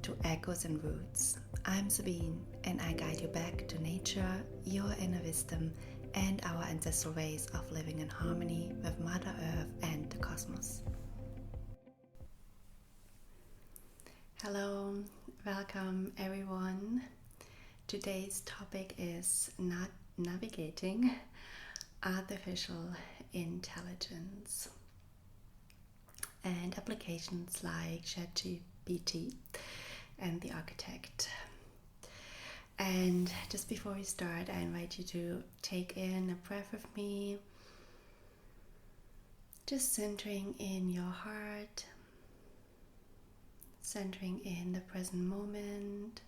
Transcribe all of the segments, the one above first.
to Echoes and Roots. I'm Sabine and I guide you back to nature, your inner wisdom, and our ancestral ways of living in harmony with Mother Earth and the cosmos. Hello, welcome everyone. Today's topic is not navigating artificial intelligence and applications like Chatgpt and the architect. And just before we start, I invite you to take in a breath with me, just centering in your heart, centering in the present moment,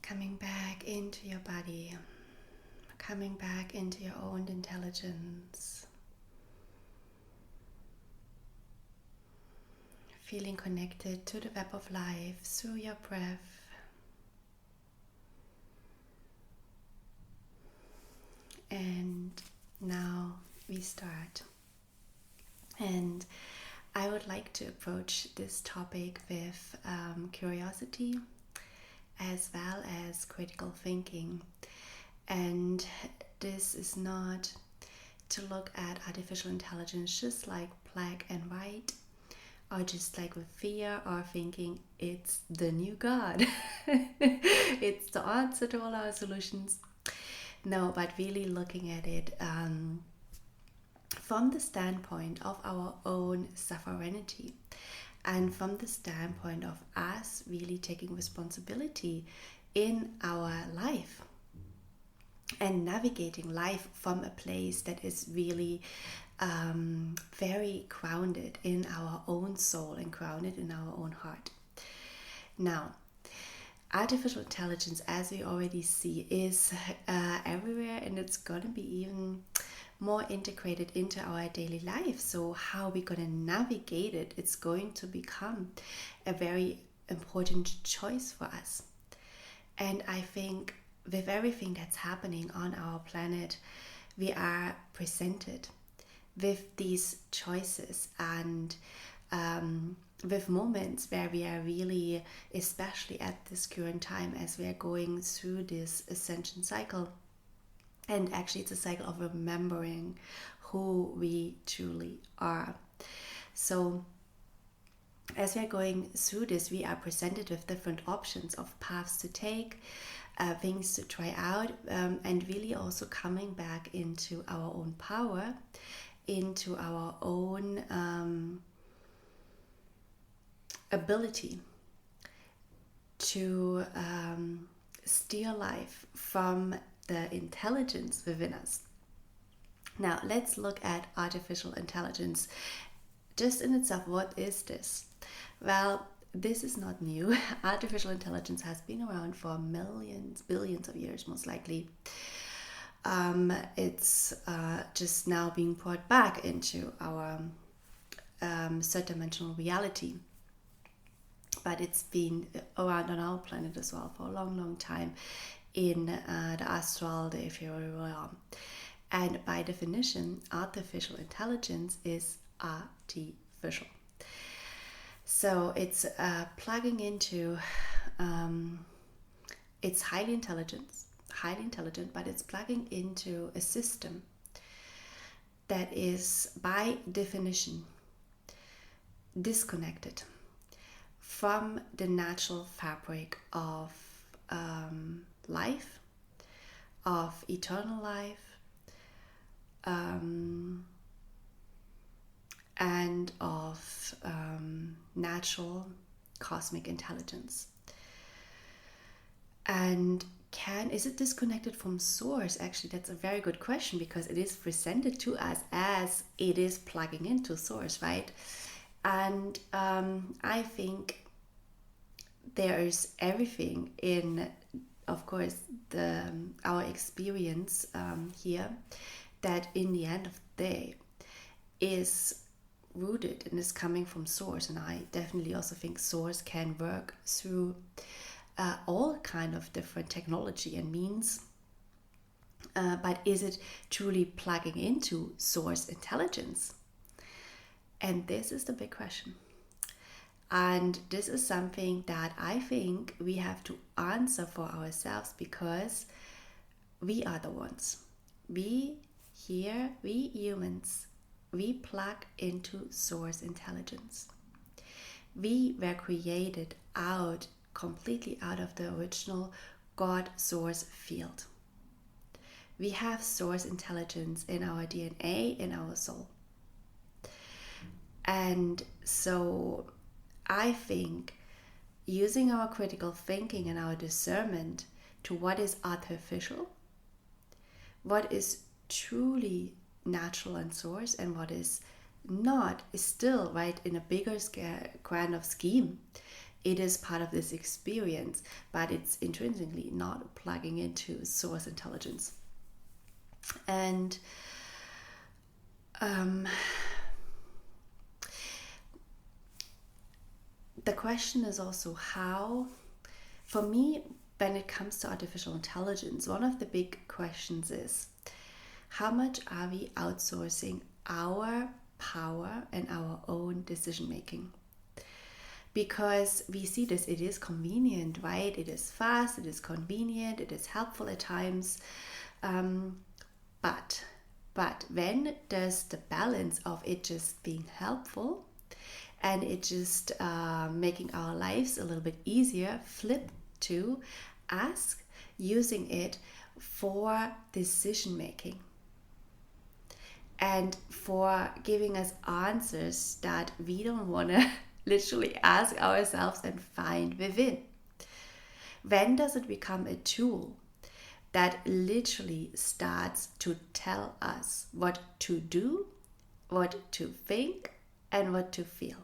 coming back into your body, coming back into your own intelligence, feeling connected to the web of life through your breath. And now we start. And I would like to approach this topic with curiosity as well as critical thinking. And this is not to look at artificial intelligence just like black and white, or just like with fear or thinking it's the new God. It's the answer to all our solutions. No, but really looking at it from the standpoint of our own sovereignty and from the standpoint of us really taking responsibility in our life and navigating life from a place that is really very grounded in our own soul and grounded in our own heart. Now, artificial intelligence, as we already see, is everywhere, and it's going to be even more integrated into our daily life. So how we're going to navigate it, it's going to become a very important choice for us. And I think with everything that's happening on our planet, we are presented with these choices and with moments where we are really, especially at this current time as we are going through this ascension cycle, and actually it's a cycle of remembering who we truly are. So as we are going through this, we are presented with different options of paths to take, things to try out, and really also coming back into our own power, into our own ability to steer life from the intelligence within us. Now, let's look at artificial intelligence. Just in itself, what is this? Well, this is not new. Artificial intelligence has been around for millions, billions of years, most likely. It's just now being brought back into our third dimensional reality. But it's been around on our planet as well for a long, long time in the astral, the ethereal realm. And by definition, artificial intelligence is artificial. So it's plugging into, it's highly intelligent, but it's plugging into a system that is by definition disconnected from the natural fabric of life, of eternal life, and of natural cosmic intelligence. And is it disconnected from source? Actually, that's a very good question, because it is presented to us as it is plugging into source, right? And I think there is everything in, of course, our experience here, that in the end of the day is rooted and is coming from source. And I definitely also think source can work through all kind of different technology and means, but is it truly plugging into source intelligence? And this is the big question. And this is something that I think we have to answer for ourselves, because we are the ones. We humans, we plug into source intelligence. We were created completely out of the original God source field. We have source intelligence in our DNA, in our soul. And so I think using our critical thinking and our discernment to what is artificial, what is truly natural and source, and what is not, is still right in a bigger grand of scheme. It is part of this experience, but it's intrinsically not plugging into source intelligence. And the question is also how, for me, when it comes to artificial intelligence, one of the big questions is, how much are we outsourcing our power and our own decision making? Because we see this, it is convenient, right? It is fast, it is convenient, it is helpful at times. But when does the balance of it just being helpful and it just making our lives a little bit easier flip to us using it for decision making and for giving us answers that we don't want to literally ask ourselves and find within? When does it become a tool that literally starts to tell us what to do, what to think, and what to feel?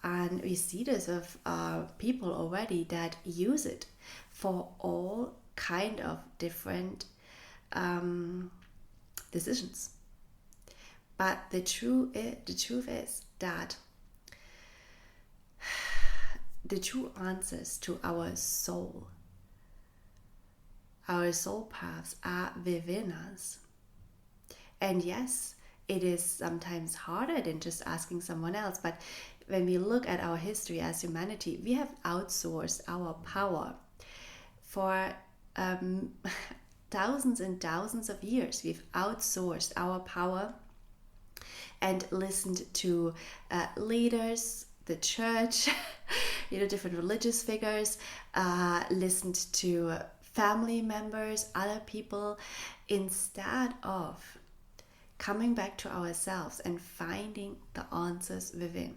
And we see this of people already that use it for all kind of different decisions. But the truth is that the true answers to our soul paths are within us. And yes, it is sometimes harder than just asking someone else, but when we look at our history as humanity, we have outsourced our power for thousands and thousands of years. We've outsourced our power and listened to leaders, the church, different religious figures, listened to family members, other people, instead of coming back to ourselves and finding the answers within.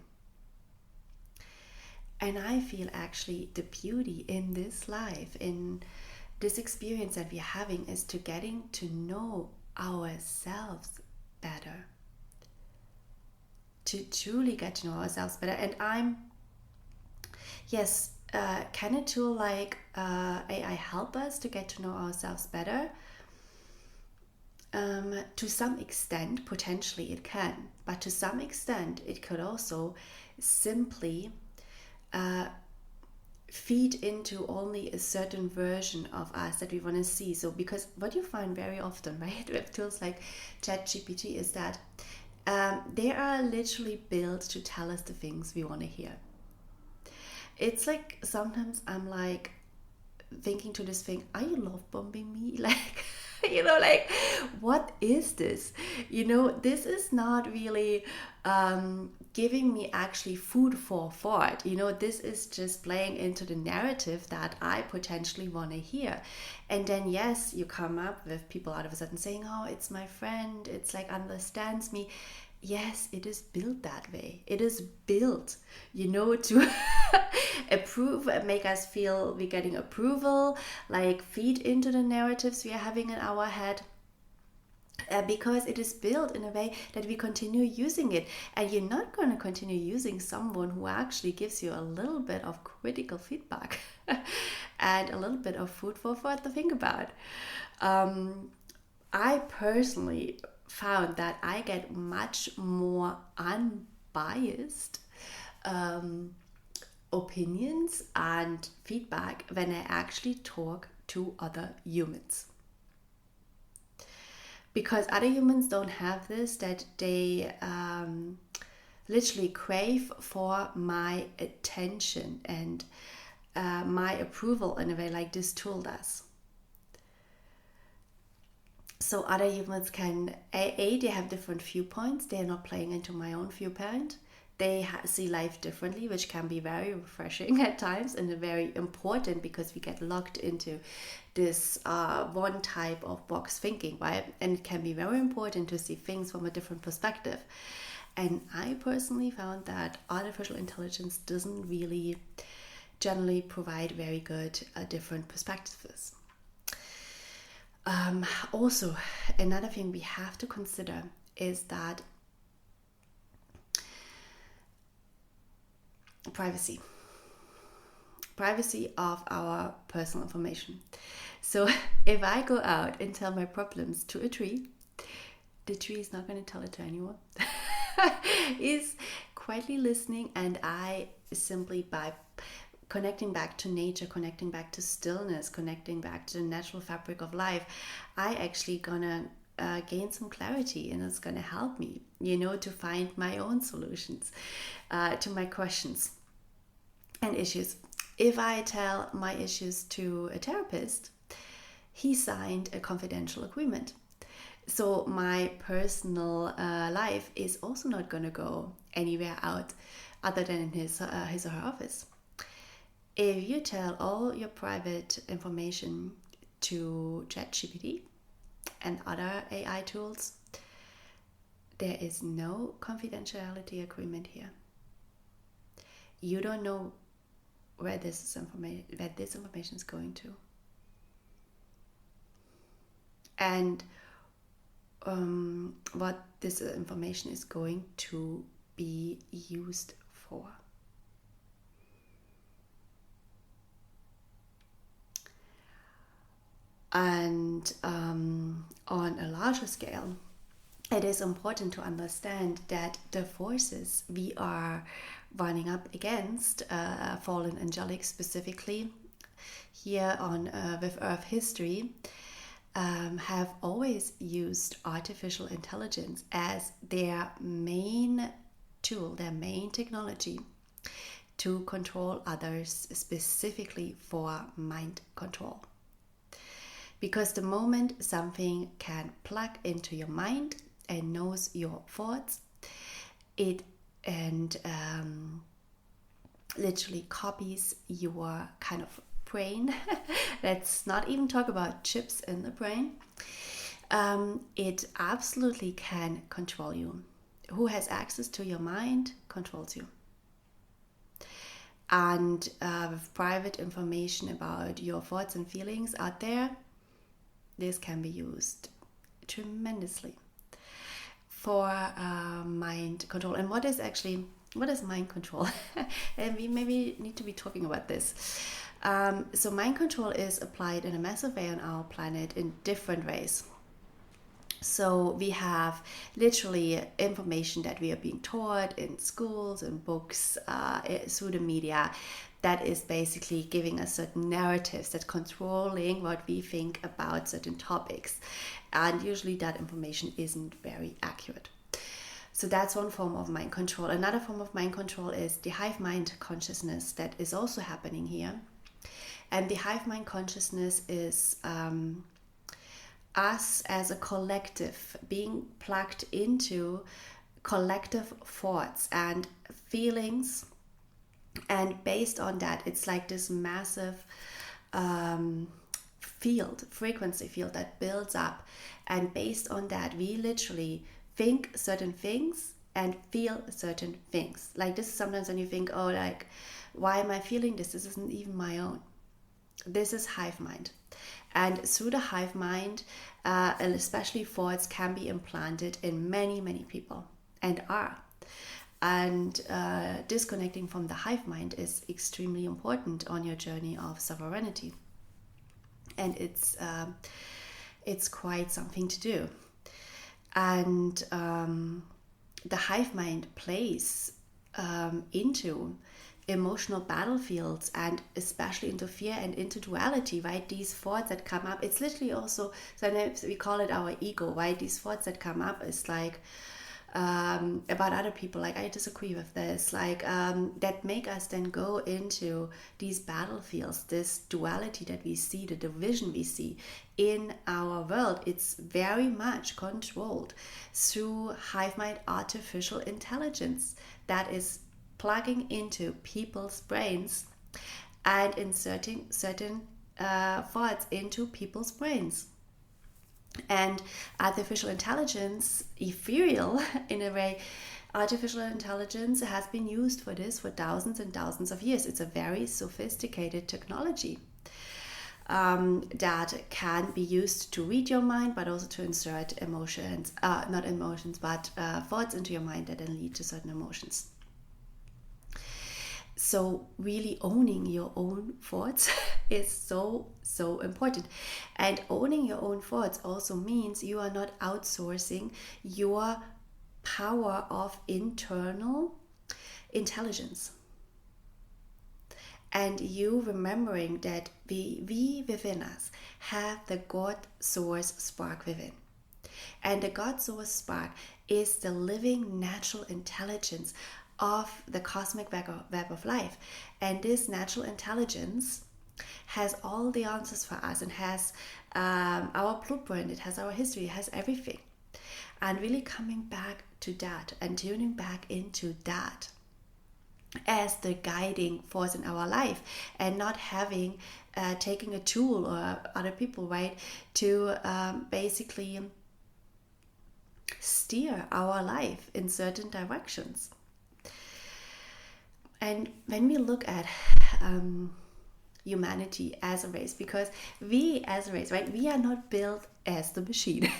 And I feel actually the beauty in this life, in this experience that we're having, is to getting to know ourselves better. To truly get to know ourselves better. And can a tool like AI help us to get to know ourselves better? To some extent, potentially it can. But to some extent, it could also simply feed into only a certain version of us that we want to see. So because what you find very often, right, with tools like Chatgpt is that they are literally built to tell us the things we want to hear. It's like sometimes I'm like thinking to this thing, are you love bombing me? Like, what is this? This is not really giving me actually food for thought. This is just playing into the narrative that I potentially want to hear. And then, yes, you come up with people out of a sudden saying, oh, it's my friend, it's like understands me. Yes, it is built that way. It is built, to approve and make us feel we're getting approval, like feed into the narratives we are having in our head. Because it is built in a way that we continue using it. And you're not going to continue using someone who actually gives you a little bit of critical feedback and a little bit of food for thought to think about. I personally found that I get much more unbiased opinions and feedback when I actually talk to other humans. Because other humans don't have this, that they literally crave for my attention and my approval in a way like this tool does. So other humans can, they have different viewpoints. They're not playing into my own viewpoint. They see life differently, which can be very refreshing at times and very important, because we get locked into this one type of box thinking, right? And it can be very important to see things from a different perspective. And I personally found that artificial intelligence doesn't really generally provide very good different perspectives. Also, another thing we have to consider is that privacy of our personal information. So if I go out and tell my problems to a tree, the tree is not going to tell it to anyone. Is quietly listening, and I simply, by connecting back to nature, connecting back to stillness, connecting back to the natural fabric of life, I actually gonna gain some clarity, and it's gonna help me, to find my own solutions to my questions and issues. If I tell my issues to a therapist, he signed a confidential agreement. So my personal life is also not going to go anywhere out other than in his or her office. If you tell all your private information to Chatgpt and other AI tools, there is no confidentiality agreement here. You don't know where this information is going to. And what this information is going to be used for. And on a larger scale, it is important to understand that the forces we are running up against, fallen angelic specifically, here on with Earth history, have always used artificial intelligence as their main tool, their main technology to control others, specifically for mind control. Because the moment something can plug into your mind and knows your thoughts, it literally copies your kind of brain. Let's not even talk about chips in the brain. It absolutely can control you. Who has access to your mind controls you. And with private information about your thoughts and feelings out there, this can be used tremendously for mind control. And what is mind control? And we maybe need to be talking about this. So mind control is applied in a massive way on our planet in different ways. So we have literally information that we are being taught in schools and books, through the media, that is basically giving us certain narratives, that controlling what we think about certain topics. And usually that information isn't very accurate. So that's one form of mind control. Another form of mind control is the hive mind consciousness that is also happening here. And the hive mind consciousness is us as a collective being plugged into collective thoughts and feelings. And based on that, it's like this massive frequency field that builds up. And based on that, we literally think certain things and feel certain things. Like this is sometimes when you think, oh, like, why am I feeling this? This isn't even my own. This is hive mind. And through the hive mind, and especially thoughts can be implanted in many, many people, and are. And disconnecting from the hive mind is extremely important on your journey of sovereignty. And it's quite something to do. And the hive mind plays into emotional battlefields, and especially into fear and into duality, right? These thoughts that come up, it's literally also, sometimes we call it our ego, right? These thoughts that come up is like, about other people, like I disagree with this, like that make us then go into these battlefields, this duality that we see, the division we see in our world. It's very much controlled through hive mind artificial intelligence that is plugging into people's brains and inserting certain thoughts into people's brains. And artificial intelligence, ethereal in a way, artificial intelligence has been used for this for thousands and thousands of years. It's a very sophisticated technology that can be used to read your mind, but also to insert emotions, not emotions, but thoughts into your mind that then lead to certain emotions. So really owning your own thoughts is so important. And owning your own thoughts also means you are not outsourcing your power of internal intelligence. And you remembering that we within us have the God source spark within. And the God source spark is the living natural intelligence of the cosmic web of life. And this natural intelligence has all the answers for us and has our blueprint, it has our history, it has everything. And really coming back to that and tuning back into that as the guiding force in our life, and not having taking a tool or other people, right, to basically steer our life in certain directions. And when we look at humanity as a race, because we as a race, right, we are not built as the machine,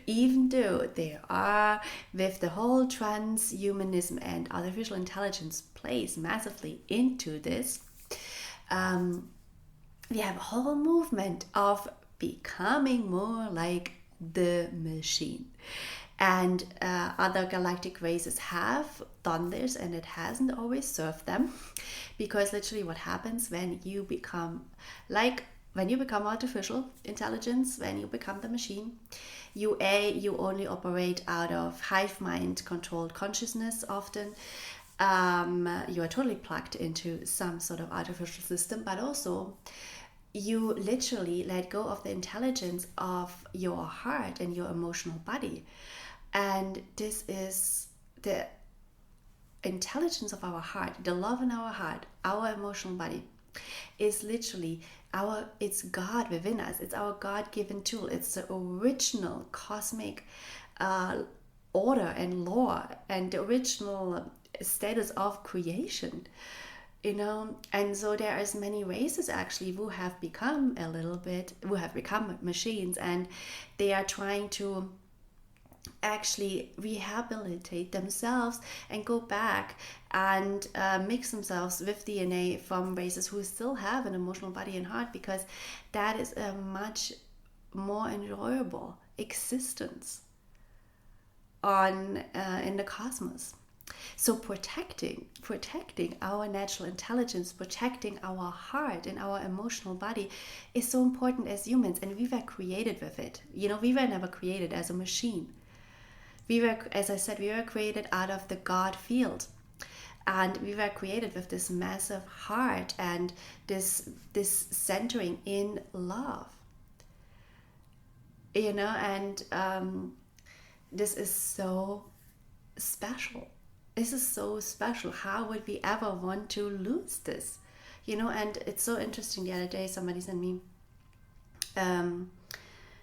even though they are, with the whole transhumanism and artificial intelligence plays massively into this. We have a whole movement of becoming more like the machine. And other galactic races have done this, and it hasn't always served them, because literally what happens when you become artificial intelligence, when you become the machine, you only operate out of hive mind controlled consciousness often. You are totally plugged into some sort of artificial system, but also you literally let go of the intelligence of your heart and your emotional body. And this is the intelligence of our heart, the love in our heart, our emotional body is literally it's God within us. It's our God-given tool. It's the original cosmic order and law and the original status of creation, and so there is many races actually who have become machines, and they are trying to actually rehabilitate themselves and go back and mix themselves with DNA from races who still have an emotional body and heart, because that is a much more enjoyable existence in the cosmos. So protecting our natural intelligence, protecting our heart and our emotional body is so important as humans, and we were created with it. We were never created as a machine. We were, as I said, we were created out of the God field, and we were created with this massive heart and this centering in love. And this is so special. This is so special. How would we ever want to lose this? And it's so interesting. The other day, somebody sent me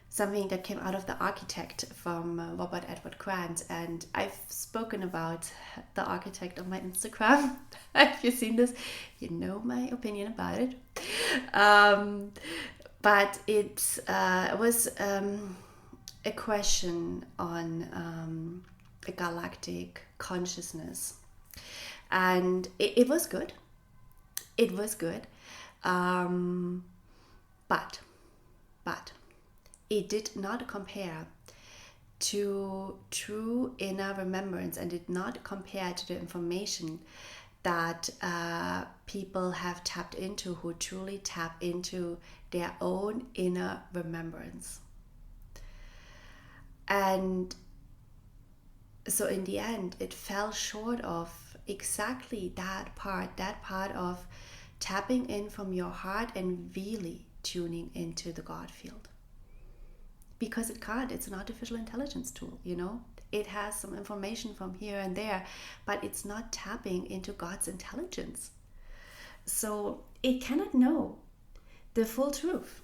something that came out of The Architect from Robert Edward Grant, and I've spoken about The Architect on my Instagram. If you've seen this, you know my opinion about it. But it was a question on a galactic consciousness, and it was good. It was good, but it did not compare to true inner remembrance, and did not compare to the information that people have tapped into who truly tap into their own inner remembrance. And So in the end, it fell short of exactly that part of tapping in from your heart and really tuning into the God field. Because it can't, it's an artificial intelligence tool, you know? It has some information from here and there, but it's not tapping into God's intelligence. So it cannot know the full truth.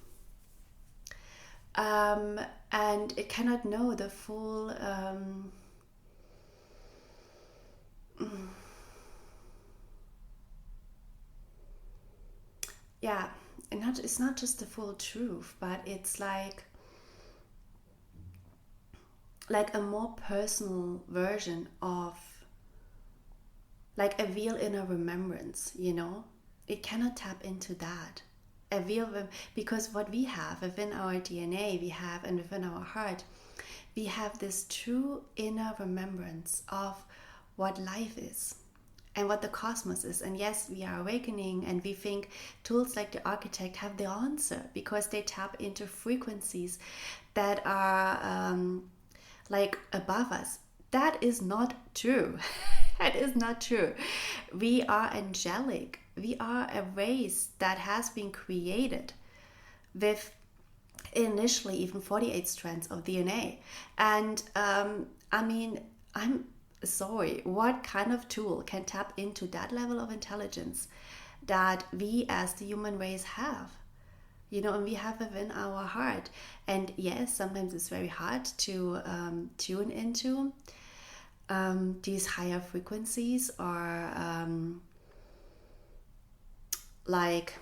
And it cannot know the full yeah, and it's not just the full truth, but it's like a more personal version of like a real inner remembrance, you know? It cannot tap into that. A real, because what we have within our DNA, we have, and within our heart, we have this true inner remembrance of what life is and what the cosmos is. And yes, we are awakening, and we think tools like the architect have the answer because they tap into frequencies that are like above us. That is not true. That is not true. We are angelic. We are a race that has been created with initially even 48 strands of DNA. And I mean, I'm sorry, what kind of tool can tap into that level of intelligence that we as the human race have? You know, and we have within our heart. And yes, sometimes it's very hard to tune into these higher frequencies, or like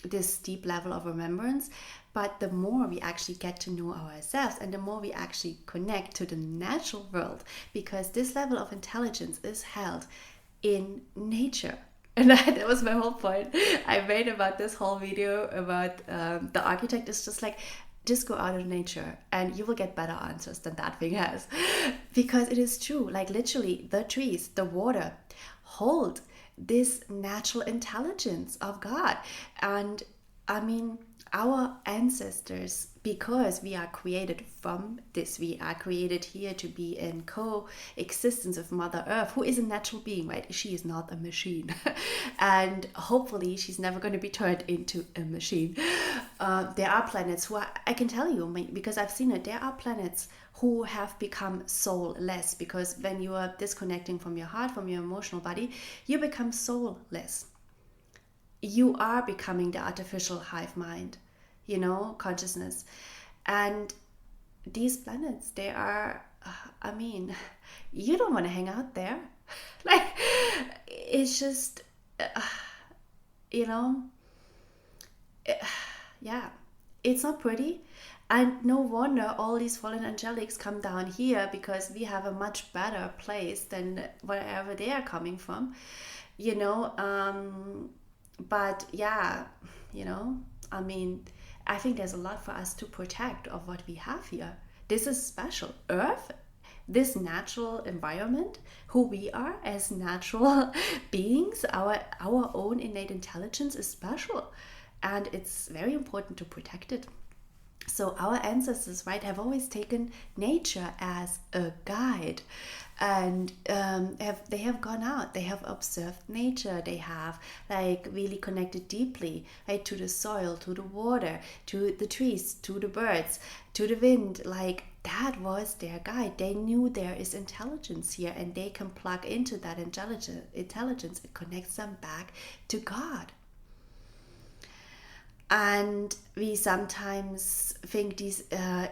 this deep level of remembrance. But the more we actually get to know ourselves, and the more we actually connect to the natural world, because this level of intelligence is held in nature. And that was my whole point I made about this whole video about the architect. Is just like, just go out in nature and you will get better answers than that thing has. Because it is true, like literally the trees, the water hold this natural intelligence of God. And I mean, our ancestors, because we are created from this, we are created here to be in coexistence with Mother Earth, who is a natural being, right? She is not a machine. And hopefully she's never going to be turned into a machine. There are planets who are, I can tell you, because I've seen it, there are planets who have become soulless, because when you are disconnecting from your heart, from your emotional body, you become soulless. You are becoming the artificial hive mind, you know, consciousness. And these planets, they are, I mean, you don't want to hang out there. Like, it's just, you know, yeah, it's not pretty. And no wonder all these fallen angelics come down here, because we have a much better place than wherever they are coming from, you know. But yeah, you know, I mean, I think there's a lot for us to protect of what we have here. This is special. Earth, this natural environment, who we are as natural beings, our own innate intelligence is special. And it's very important to protect it. So our ancestors, right, have always taken nature as a guide, and they have gone out, they have observed nature, they have like really connected deeply, right, to the soil, to the water, to the trees, to the birds, to the wind. Like, that was their guide. They knew there is intelligence here, and they can plug into that intelligence. It connects them back to God. And we sometimes think these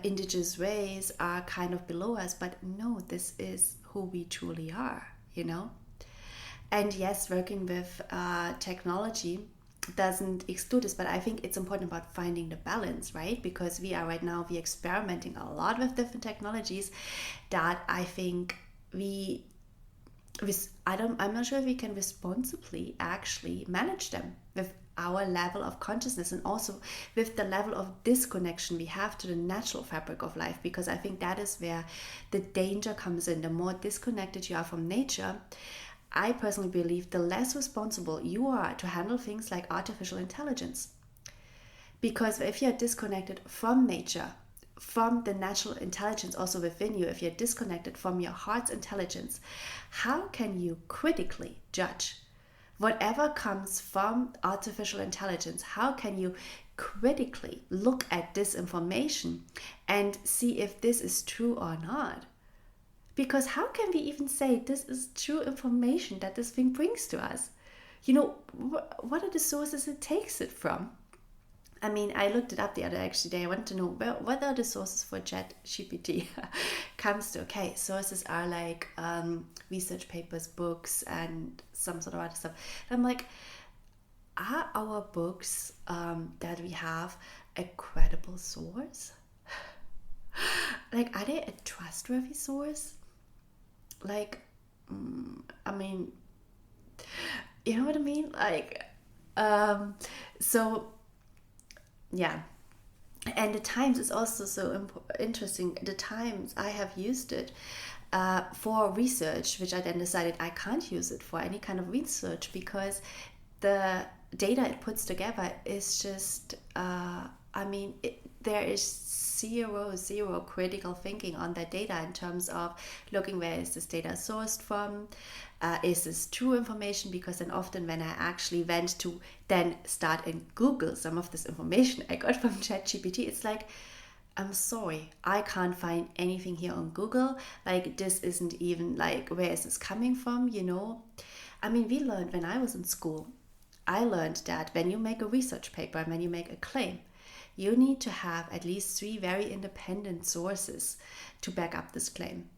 indigenous ways are kind of below us, but no, this is who we truly are, you know? And yes, working with technology doesn't exclude this, but I think it's important about finding the balance, right? Because we are right now, we're experimenting a lot with different technologies that I think I'm not sure if we can responsibly actually manage them with our level of consciousness, and also with the level of disconnection we have to the natural fabric of life, because I think that is where the danger comes in. The more disconnected you are from nature, I personally believe the less responsible you are to handle things like artificial intelligence. Because if you're disconnected from nature, from the natural intelligence also within you, if you're disconnected from your heart's intelligence, how can you critically judge whatever comes from artificial intelligence? How can you critically look at this information and see if this is true or not? Because how can we even say this is true information that this thing brings to us? You know, what are the sources it takes it from? I mean, I looked it up the other day. I wanted to know what are the sources for Chatgpt comes to. Okay, sources are like research papers, books, and some sort of other stuff. I'm like, are our books that we have a credible source? Like, are they a trustworthy source? Like, I mean, you know what I mean? Like, so yeah. And the Times is also so interesting. The Times, I have used it for research, which I then decided I can't use it for any kind of research because the data it puts together is just, there is zero critical thinking on that data in terms of looking where is this data sourced from, is this true information? Because then often when I actually went to then start and Google some of this information I got from ChatGPT, it's like, I'm sorry, I can't find anything here on Google. Like, this isn't even like, where is this coming from, you know? I mean, we learned when I was in school, I learned that when you make a research paper and when you make a claim, you need to have at least 3 very independent sources to back up this claim.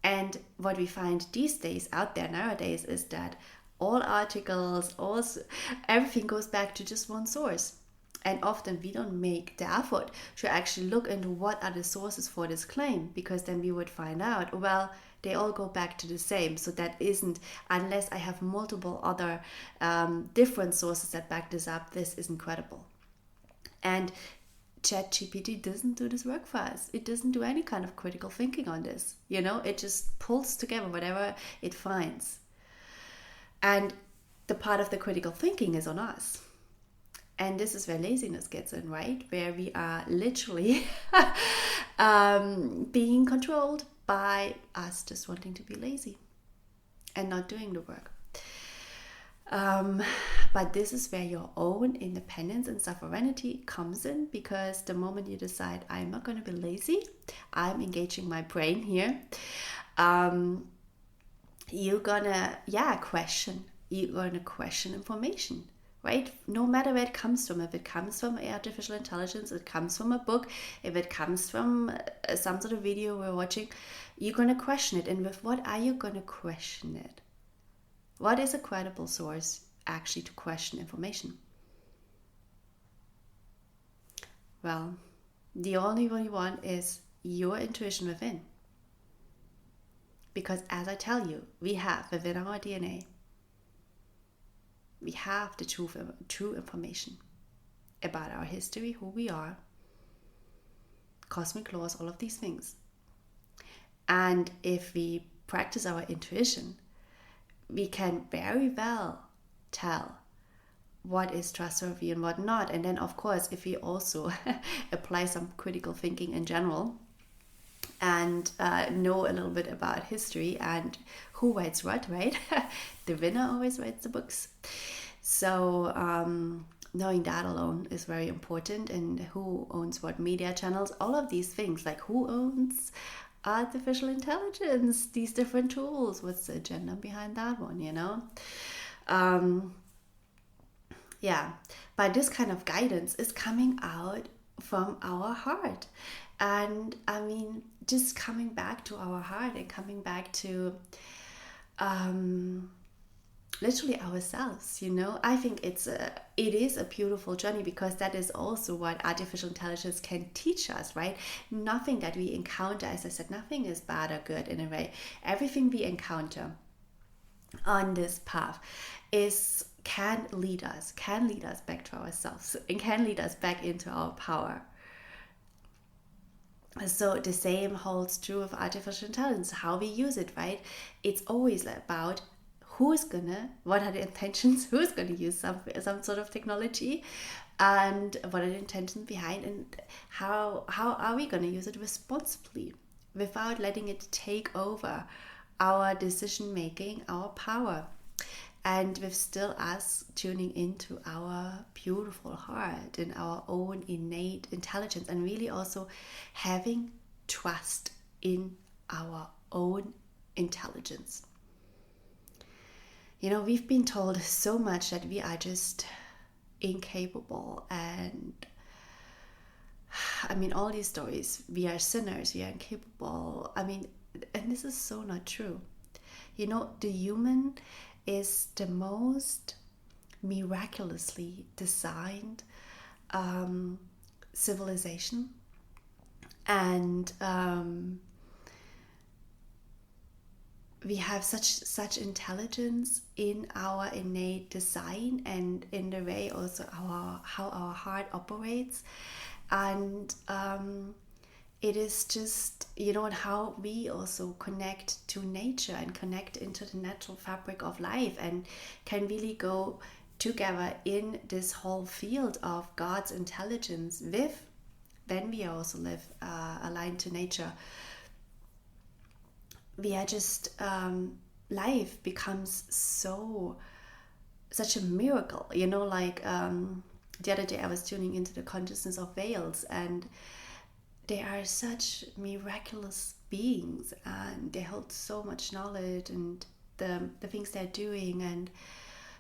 And what we find these days out there nowadays is that all articles, everything goes back to just one source. And often we don't make the effort to actually look into what are the sources for this claim, because then we would find out, well, they all go back to the same. So that isn't, unless I have multiple other different sources that back this up, this isn't credible. And ChatGPT doesn't do this work for us. It doesn't do any kind of critical thinking on this. You know, it just pulls together whatever it finds. And the part of the critical thinking is on us. And this is where laziness gets in, right? Where we are literally being controlled by us just wanting to be lazy and not doing the work. But this is where your own independence and sovereignty comes in, because the moment you decide, I'm not going to be lazy, I'm engaging my brain here, you're gonna question information, right? No matter where it comes from. If it comes from artificial intelligence, it comes from a book, if it comes from some sort of video we're watching, you're going to question it. And with what are you going to question it? What is a credible source actually to question information? Well, the only one is your intuition within. Because as I tell you, we have within our DNA, we have the true information about our history, who we are, cosmic laws, all of these things. And if we practice our intuition, we can very well tell what is trustworthy and what not. And then, of course, if we also apply some critical thinking in general and know a little bit about history and who writes what, right? The winner always writes the books. So knowing that alone is very important. And who owns what media channels, all of these things, like who owns artificial intelligence, these different tools, what's the agenda behind that one, you know? But this kind of guidance is coming out from our heart. And I mean, just coming back to our heart and coming back to literally ourselves, you know. I think it is a beautiful journey, because that is also what artificial intelligence can teach us, right? Nothing that we encounter, as I said, nothing is bad or good in a way. Everything we encounter on this path can lead us back to ourselves and can lead us back into our power. So the same holds true of artificial intelligence, how we use it, right? It's always about what are the intentions, who's gonna use some sort of technology, and what are the intentions behind, and how are we gonna use it responsibly without letting it take over our decision making, our power, and with still us tuning into our beautiful heart and our own innate intelligence, and really also having trust in our own intelligence. You know, we've been told so much that we are just incapable, and I mean, all these stories, we are sinners, we are incapable. I mean, and this is so not true. You know, the human is the most miraculously designed civilization, and we have such intelligence in our innate design, and in the way also how our heart operates, and it is just, you know, how we also connect to nature and connect into the natural fabric of life, and can really go together in this whole field of God's intelligence with, then we also live aligned to nature. We are just, life becomes such a miracle, you know, like the other day I was tuning into the consciousness of whales, and they are such miraculous beings, and they hold so much knowledge, and the things they're doing, and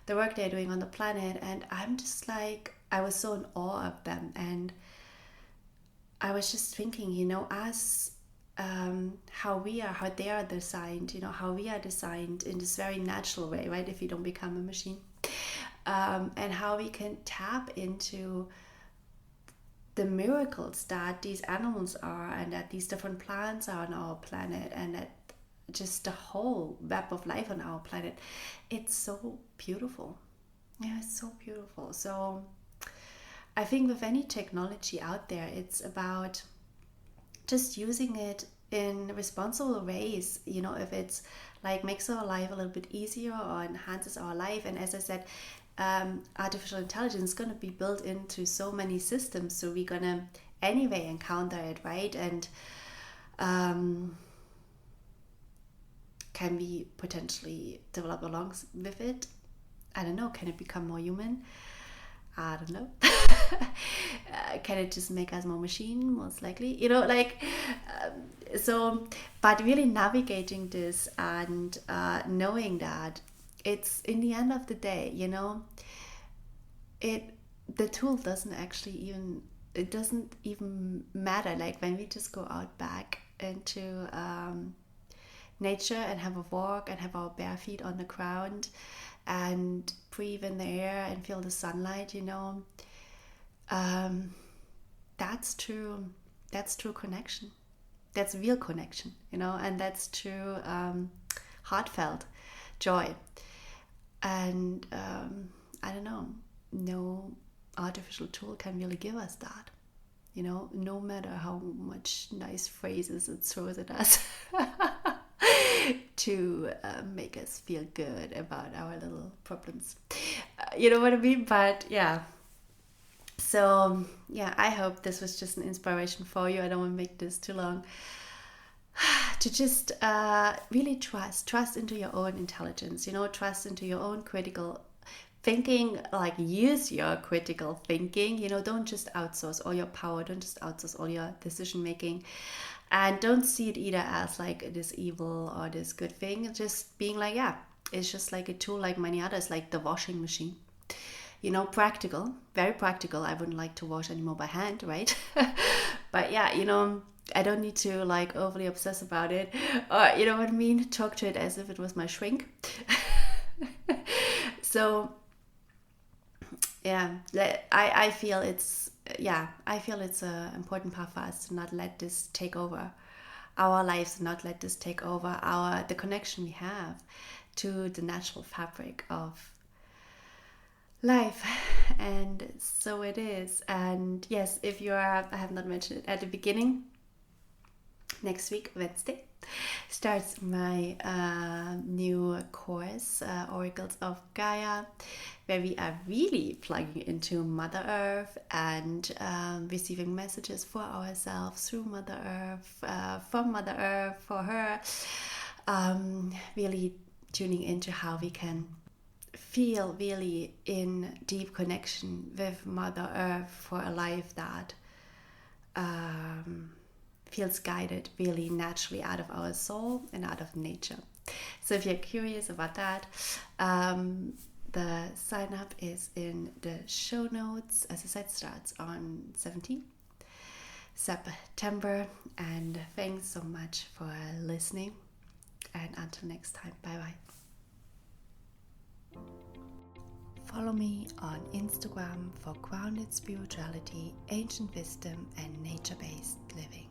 the work they're doing on the planet. And I'm just like, I was so in awe of them, and I was just thinking, you know, us, how they are designed, you know, how we are designed in this very natural way, right? If you don't become a machine, and how we can tap into the miracles that these animals are, and that these different plants are on our planet, and that just the whole web of life on our planet. It's so beautiful. Yeah, it's so beautiful. So I think with any technology out there, it's about just using it in responsible ways, you know, if it's like makes our life a little bit easier or enhances our life. And as I said, artificial intelligence is going to be built into so many systems, so we're going to anyway encounter it, right? And can we potentially develop along with it? I don't know. Can it become more human? I don't know. Can it just make us more machine? Most likely, you know, like, so, but really navigating this, and knowing that it's, in the end of the day, you know, the tool doesn't even matter. Like when we just go out back into nature and have a walk and have our bare feet on the ground and breathe in the air and feel the sunlight, you know, that's true connection. That's real connection, you know, and that's true heartfelt joy. And I don't know, no artificial tool can really give us that, you know, no matter how much nice phrases it throws at us to make us feel good about our little problems. You know what I mean? But yeah. So yeah, I hope this was just an inspiration for you. I don't want to make this too long. To just really trust into your own intelligence, you know, trust into your own critical thinking, like use your critical thinking, you know, don't just outsource all your power, don't just outsource all your decision making, and don't see it either as like this evil or this good thing. Just being like, yeah, it's just like a tool like many others, like the washing machine, you know, practical, very practical. I wouldn't like to wash anymore by hand, right? But yeah, you know, I don't need to like overly obsess about it, or you know what I mean, talk to it as if it was my shrink. So yeah, I feel it's an important part for us to not let this take over our lives, not let this take over the connection we have to the natural fabric of life. And so it is. And yes, if you are, I have not mentioned it at the beginning, next week, Wednesday, starts my new course, Oracles of Gaia, where we are really plugging into Mother Earth and receiving messages for ourselves through Mother Earth, from Mother Earth, for her. Really tuning into how we can feel really in deep connection with Mother Earth for a life that feels guided really naturally out of our soul and out of nature. So if you're curious about that, the sign up is in the show notes. As I said, starts on 17th September. And thanks so much for listening. And until next time, bye bye. Follow me on Instagram for grounded spirituality, ancient wisdom, and nature-based living.